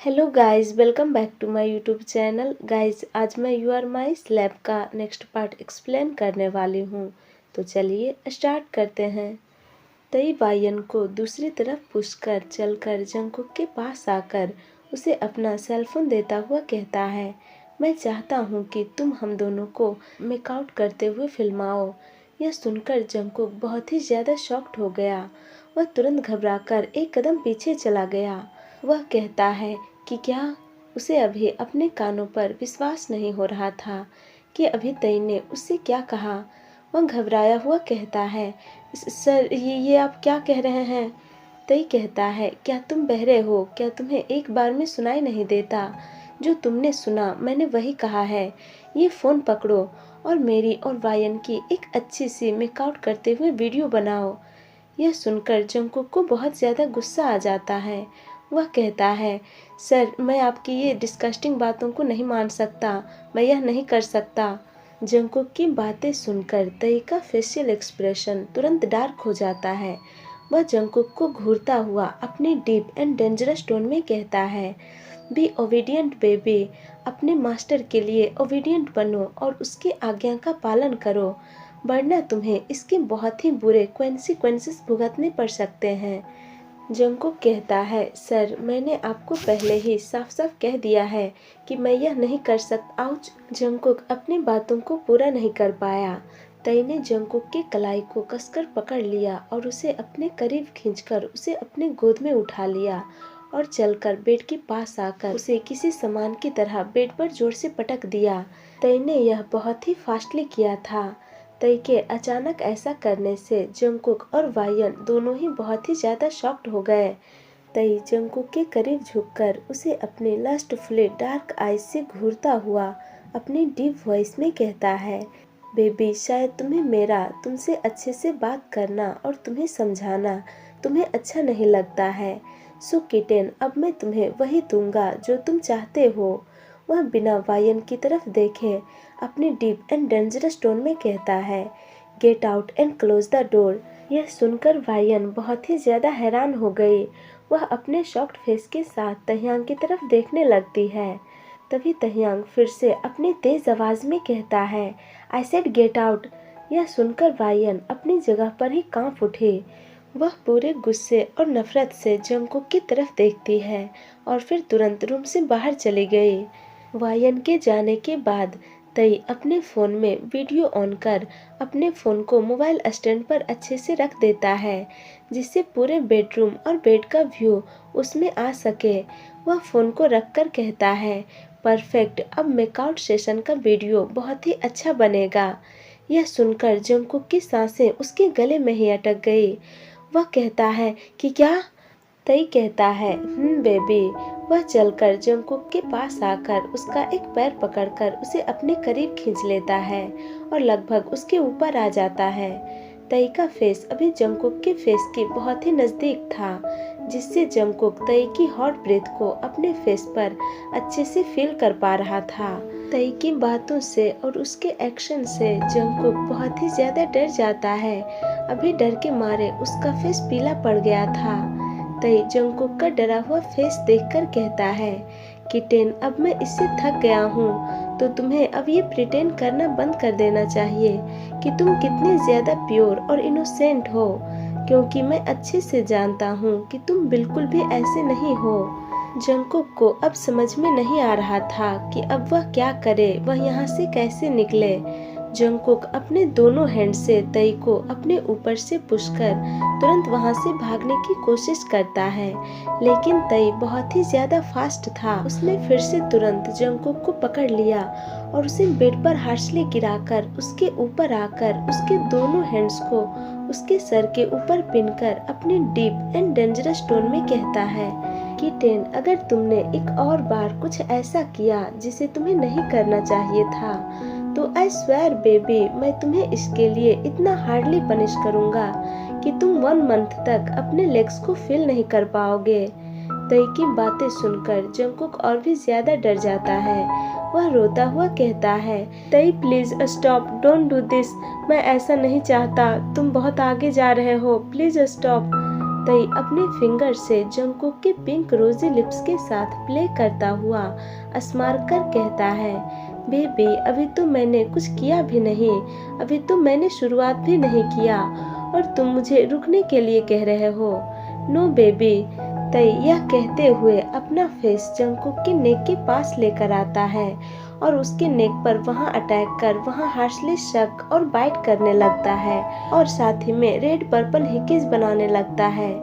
Hello guys, welcome back to my YouTube channel. Guys, आज मैं you are my slab का next part explain करने वाली हूँ। तो चलिए स्टार्ट करते हैं। तई वायन को दूसरी तरफ पुश कर चलकर जंगकुक के पास आकर उसे अपना सेलफोन देता हुआ कहता है, मैं चाहता हूँ कि तुम हम दोनों को मेकआउट करते हुए फिल्माओ। यह सुनकर जंगकुक बहुत ही ज़्यादा शॉक्ड हो गया। वह तुरंत घबराकर एक कदम पीछे चला गया। वह कहता है कि क्या? उसे अभी अपने कानों पर विश्वास नहीं हो रहा था कि अभी तई ने उससे क्या कहा। वह घबराया हुआ कहता है, सर ये आप क्या कह रहे हैं? तई कहता है, क्या तुम बहरे हो? क्या तुम्हें एक बार में सुनाई नहीं देता? जो तुमने सुना मैंने वही कहा है। ये फ़ोन पकड़ो और मेरी और वायन की एक अच्छी सी मेकआउट करते हुए वीडियो बनाओ। यह सुनकर जंगकुक को बहुत ज़्यादा गुस्सा आ जाता है। वह कहता है, सर मैं आपकी ये डिस्गस्टिंग बातों को नहीं मान सकता, मैं यह नहीं कर सकता। जंगकुक की बातें सुनकर तई का फेशियल एक्सप्रेशन तुरंत डार्क हो जाता है। वह जंगकुक को घूरता हुआ अपने डीप एंड डेंजरस टोन में कहता है, बी ओबीडियंट बेबी, अपने मास्टर के लिए ओबीडियंट बनो और उसकी आज्ञा का पालन करो, वरना तुम्हें इसके बहुत ही बुरे कॉन्सिक्वेंसेस भुगतने पड़ सकते हैं। जंगकुक कहता है, सर मैंने आपको पहले ही साफ साफ कह दिया है कि मैं यह नहीं कर सकता। आउच! जंगकुक अपनी बातों को पूरा नहीं कर पाया। तई ने जंगकुक के कलाई को कसकर पकड़ लिया और उसे अपने करीब खींचकर उसे अपने गोद में उठा लिया और चलकर बेड के पास आकर उसे किसी सामान की तरह बेड पर जोर से पटक दिया। तई ने यह बहुत ही फास्टली किया था। तई के अचानक ऐसा करने से जंगकुक और वायन दोनों ही बहुत ही ज़्यादा शॉक्ड हो गए। तई जंगकुक के करीब झुककर उसे अपने लस्ट फुल डार्क आईज से घूरता हुआ अपनी डीप वॉइस में कहता है, बेबी शायद तुम्हें मेरा तुमसे अच्छे से बात करना और तुम्हें समझाना तुम्हें अच्छा नहीं लगता है। सो किटेन, अब मैं तुम्हें वही दूंगा जो तुम चाहते हो। वह बिना वायन की तरफ देखे अपनी डीप एंड डेंजरस टोन में कहता है, get out and close the door. यह सुनकर वायन बहुत ही ज़्यादा हैरान हो गई। वह अपने शॉक्ड फेस के साथ तह्यांग की तरफ देखने लगती है। तभी तह्यांग फिर से अपनी तेज आवाज़ में कहता है, आई सेड गेट आउट। यह सुनकर वायन अपनी जगह पर ही कांप उठी। वह पूरे गुस्से और नफरत से जंगकुक की तरफ देखती है और फिर तुरंत रूम से बाहर चली गई। वायन के जाने के बाद तई अपने फ़ोन में वीडियो ऑन कर अपने फ़ोन को मोबाइल स्टैंड पर अच्छे से रख देता है, जिससे पूरे बेडरूम और बेड का व्यू उसमें आ सके। वह फ़ोन को रखकर कहता है, परफेक्ट, अब मेकआउट सेशन का वीडियो बहुत ही अच्छा बनेगा। यह सुनकर जंगकुक की सांसें उसके गले में ही अटक गई। वह कहता है कि क्या? तई कहता है, बेबी। वह चलकर जंगकुक के पास आकर उसका एक पैर पकड़कर उसे अपने करीब खींच लेता है और लगभग उसके ऊपर आ जाता है। तई का फेस अभी जंगकुक के फेस के बहुत ही नज़दीक था, जिससे जंगकुक तई की हॉट ब्रेथ को अपने फेस पर अच्छे से फील कर पा रहा था। तई की बातों से और उसके एक्शन से जंगकुक बहुत ही ज़्यादा डर जाता है। अभी डर के मारे उसका फेस पीला पड़ गया था। तई जंगकुक का डरा हुआ फेस देखकर कहता है, किटेन, अब मैं इससे थक गया हूँ, तो तुम्हें अब ये प्रिटेंड करना बंद कर देना चाहिए कि तुम कितने ज़्यादा प्योर और इनोसेंट हो, क्योंकि मैं अच्छे से जानता हूँ कि तुम बिल्कुल भी ऐसे नहीं हो। जंगकुक को अब समझ में नहीं आ रहा था कि अब वह क्या करे, वह यहाँ से कैसे निकले। जंगकुक अपने दोनों हैंड से तई को अपने ऊपर से पुश कर तुरंत वहां से भागने की कोशिश करता है, लेकिन तई बहुत ही ज्यादा फास्ट था। उसने फिर से तुरंत जंगकुक को पकड़ लिया और उसे बेड पर हार्शली गिराकर उसके ऊपर आकर उसके दोनों हैंड्स को उसके सर के ऊपर पिनकर अपने डीप एंड डेंजरस टोन में कहता है, किटेन, अगर तुमने एक और बार कुछ ऐसा किया जिसे तुम्हें नहीं करना चाहिए था, तो आई स्वेयर बेबी, मैं तुम्हें इसके लिए इतना हार्डली पनिश करूंगा कि तुम 1 मंथ तक अपने लेग्स को फील नहीं कर पाओगे। तई की बातें सुनकर जंगकुक और भी ज्यादा डर जाता है। वह रोता हुआ कहता है, तई please stop, don't do this, मैं ऐसा नहीं चाहता, तुम बहुत आगे जा रहे हो, प्लीज स्टॉप। तई अपने फिंगर से जंगकुक के पिंक रोजी लिप्स के साथ प्ले करता हुआ स्मार कर कहता है, बेबी अभी तो मैंने कुछ किया भी नहीं, अभी तो मैंने शुरुआत भी नहीं किया और तुम मुझे रुकने के लिए कह रहे हो। No baby. तई यह कहते हुए अपना फेस जंगकुक के नेक के पास लेकर आता है और उसके नेक पर वहां अटैक कर वहां हार्शली शक और बाइट करने लगता है और साथ ही में रेड पर्पल हिकेज बनाने लगता है।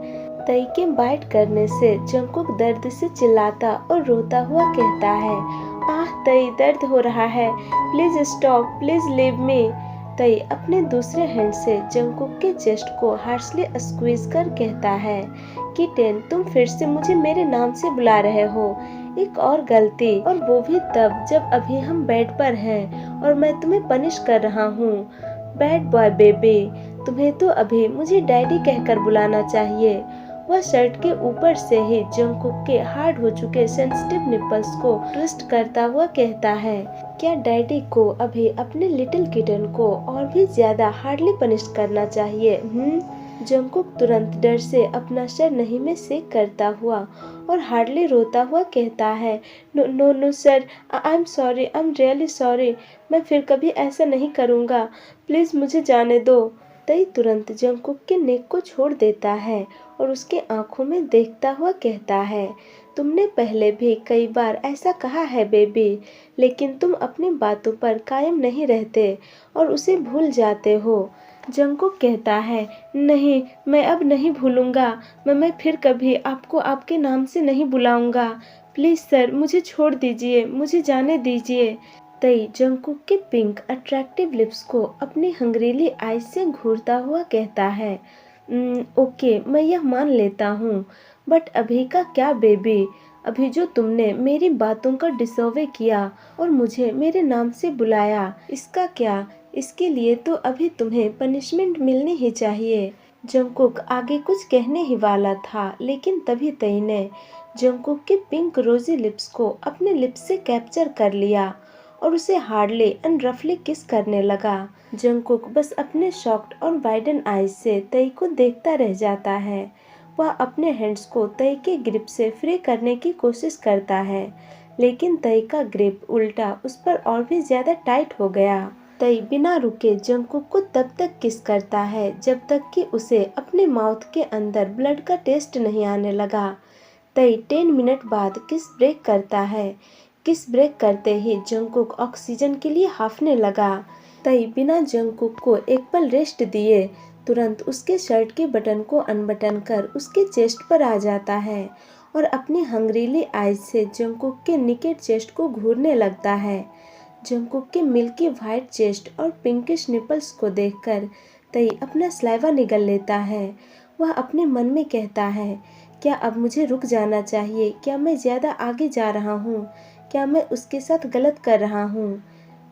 तई के बाइट करने से जंगकुक दर्द से चिल्लाता और रोता हुआ कहता है, आह तई दर्द हो रहा है, please stop, please leave me. तई अपने दूसरे हैंड से जंगकुक के चेस्ट को हार्शली स्क्वीज कर कहता है, किटेन तुम फिर से मुझे मेरे नाम से बुला रहे हो, एक और गलती, और वो भी तब जब अभी हम बेड पर हैं और मैं तुम्हें पनिश कर रहा हूँ। बैड बॉय बेबी, तुम्हें तो अभी मुझे डैडी कहकर बुलाना चाहिए। वह शर्ट के ऊपर से ही जंगकुक के हार्ड हो चुके सेंसिटिव निपल्स को ट्विस्ट करता हुआ कहता है, क्या डैडी को अभी अपने लिटिल किटन को और भी ज्यादा हार्डली पनिश करना चाहिए? जंगकुक तुरंत डर से अपना सर नहीं में सेक करता हुआ और हार्डली रोता हुआ कहता है, no no no sir, I am sorry, I am really sorry, मैं फिर कभी ऐसा नहीं करूँगा, प्लीज़ मुझे जाने दो। तई तुरंत जंगकुक के नेक को छोड़ देता है और उसके आंखों में देखता हुआ कहता है, तुमने पहले भी कई बार ऐसा कहा है बेबी, लेकिन तुम अपनी बातों पर कायम नहीं रहते और उसे भूल जाते हो। जंगकुक कहता है, नहीं मैं अब नहीं भूलूंगा, मैं फिर कभी आपको आपके नाम से नहीं बुलाऊंगा, प्लीज सर मुझे छोड़ दीजिए, मुझे जाने दीजिए। तई जंगकुक के पिंक अट्रैक्टिव लिप्स को अपनी हंगरीली आईज से घूरता हुआ कहता है, ओके मैं यह मान लेता हूँ, बट अभी का क्या बेबी, अभी जो तुमने मेरी बातों का डिसऑवे किया और मुझे मेरे नाम से बुलाया, इसका क्या? इसके लिए तो अभी तुम्हें पनिशमेंट मिलनी ही चाहिए। जंगकुक आगे कुछ कहने ही वाला था, लेकिन तभी तई ने जंगकुक के पिंक रोजी लिप्स को अपने लिप्स से कैप्चर कर लिया और उसे हार्डली एंड रफली किस करने लगा। जंगकुक बस अपने शॉक्ड और वाइडन आईज से तई को देखता रह जाता है। वह अपने हैंड्स को तई के ग्रिप से फ्री करने की कोशिश करता है, लेकिन तई का ग्रिप उल्टा उस पर और भी ज्यादा टाइट हो गया। तई बिना रुके जंगकुक को तब तक किस करता है जब तक कि उसे अपने माउथ के अंदर ब्लड का टेस्ट नहीं आने लगा। तई 10 मिनट बाद किस ब्रेक करता है। किस ब्रेक करते ही जंगकुक ऑक्सीजन के लिए हांफने लगा। तई बिना जंगकुक को एक पल रेस्ट दिए तुरंत उसके शर्ट के बटन को अनबटन कर उसके चेस्ट पर आ जाता है और अपनी हंगरीली आईज से जंगकुक के निकेट चेस्ट को घूरने लगता है। जंगकुक के मिल्की व्हाइट चेस्ट और पिंकिश निपल्स को देखकर तई अपना स्लाइवा निगल लेता है। वह अपने मन में कहता है, क्या अब मुझे रुक जाना चाहिए? क्या मैं ज़्यादा आगे जा रहा हूँ? क्या मैं उसके साथ गलत कर रहा हूँ?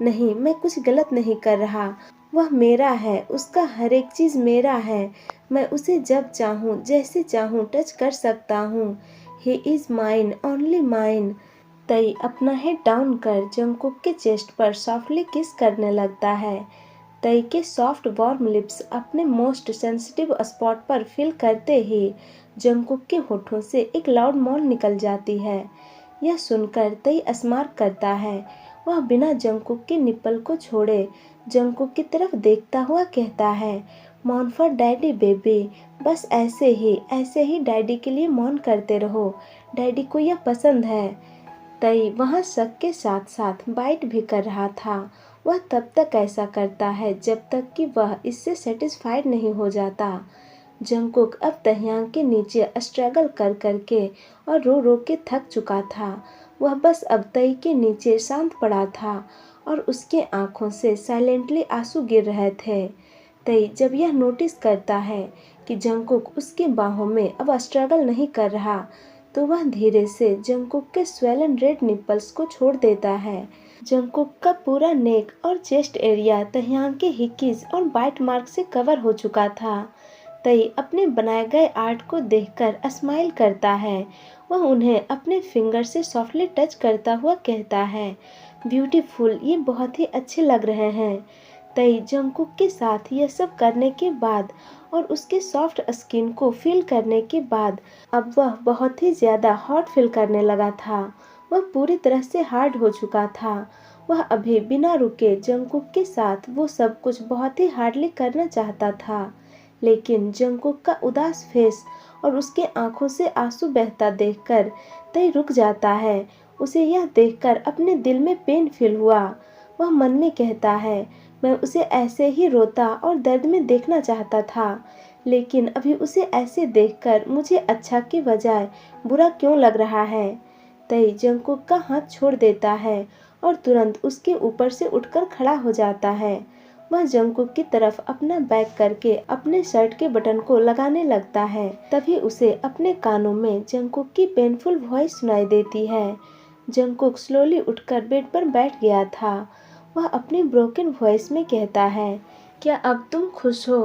नहीं, मैं कुछ गलत नहीं कर रहा। वह मेरा है, उसका हर एक चीज़ मेरा है। मैं उसे जब चाहूँ जैसे चाहूँ टच कर सकता हूँ। He is mine, only mine. तई अपना हेड डाउन कर जंगकुक के चेस्ट पर सॉफ्टली किस करने लगता है। तई के सॉफ्ट वार्म लिप्स अपने मोस्ट सेंसिटिव स्पॉट पर फिल करते ही जंगकुक के होठों से एक लाउड मौन निकल जाती है। यह सुनकर तई स्मार्क करता है। वह बिना जंगकुक के निप्पल को छोड़े जंगकुक की तरफ देखता हुआ कहता है, मौन फॉर डैडी बेबी, बस ऐसे ही डैडी के लिए मौन करते रहो, डैडी को यह पसंद है। तई वहाँ शक के साथ साथ बाइट भी कर रहा था। वह तब तक ऐसा करता है जब तक कि वह इससे सेटिस्फाइड नहीं हो जाता। जंगकुक अब तहियांग के नीचे स्ट्रगल कर करके और रो रो के थक चुका था। वह बस अब तई के नीचे शांत पड़ा था और उसके आंखों से साइलेंटली आंसू गिर रहे थे। तई जब यह नोटिस करता है कि जंगकुक उसके बाहों में अब स्ट्रगल नहीं कर रहा, तो वह धीरे से जंगकुक के स्वेलन रेड निपल्स को छोड़ देता है। जंगकुक का पूरा नेक और चेस्ट एरिया तहियांग के हिकीज और बाइट मार्क से कवर हो चुका था। तई अपने बनाए गए आर्ट को देखकर स्माइल करता है। वह उन्हें अपने फिंगर से सॉफ्टली टच करता हुआ कहता है, ब्यूटीफुल, ये बहुत ही अच्छे लग रहे हैं। तई जंगकुक के साथ यह सब करने के बाद और उसके सॉफ्ट स्किन को फील करने के बाद अब वह बहुत ही ज़्यादा हॉट फील करने लगा था। वह पूरी तरह से हार्ड हो चुका था। वह अभी बिना रुके जंगकुक के साथ वो सब कुछ बहुत ही हार्डली करना चाहता था, लेकिन जंगकुक का उदास फेस और उसके आंखों से आंसू बहता देखकर तई रुक जाता है। उसे यह देखकर अपने दिल में पेन फील हुआ। वह मन में कहता है, मैं उसे ऐसे ही रोता और दर्द में देखना चाहता था, लेकिन अभी उसे ऐसे देखकर मुझे अच्छा के बजाय बुरा क्यों लग रहा है। तई जंगकुक का हाथ छोड़ देता है और तुरंत उसके ऊपर से उठकर खड़ा हो जाता है। वह जंगकुक की तरफ अपना बैग करके अपने शर्ट के बटन को लगाने लगता है। तभी उसे अपने कानों में जंगकुक की पेनफुल वॉइस सुनाई देती है। जंगकुक स्लोली उठकर बेड पर बैठ गया था। वह अपनी ब्रोकन वॉइस में कहता है, क्या अब तुम खुश हो?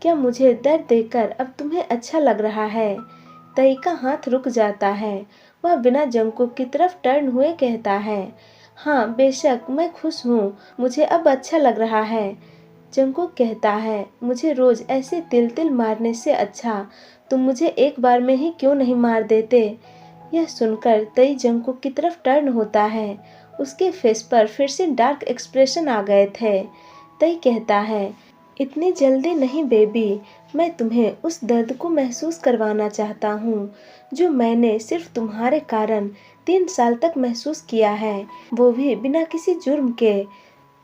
क्या मुझे दर्द देकर अब तुम्हें अच्छा लग रहा है? तई का हाथ रुक जाता है। वह बिना जंगकुक की तरफ टर्न हुए कहता है, हाँ बेशक मैं खुश हूँ, मुझे अब अच्छा लग रहा है। जंगकुक कहता है, मुझे रोज ऐसे तिल तिल मारने से अच्छा तुम मुझे एक बार में ही क्यों नहीं मार देते। यह सुनकर तई जंगकुक की तरफ टर्न होता है। उसके फेस पर फिर से डार्क एक्सप्रेशन आ गए थे। तई कहता है, इतनी जल्दी नहीं बेबी, मैं तुम्हें उस दर्द को महसूस करवाना चाहता हूँ जो मैंने सिर्फ तुम्हारे कारण 3 साल तक महसूस किया है, वो भी बिना किसी जुर्म के।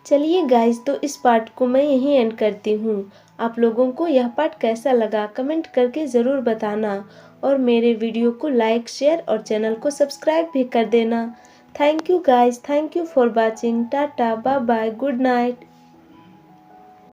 चलिए गाइस, तो इस पार्ट को मैं यहीं एंड करती हूँ। आप लोगों को यह पार्ट कैसा लगा कमेंट करके ज़रूर बताना और मेरे वीडियो को लाइक शेयर और चैनल को सब्सक्राइब भी कर देना। Thank you guys, thank you for watching. Tata bye bye, good night.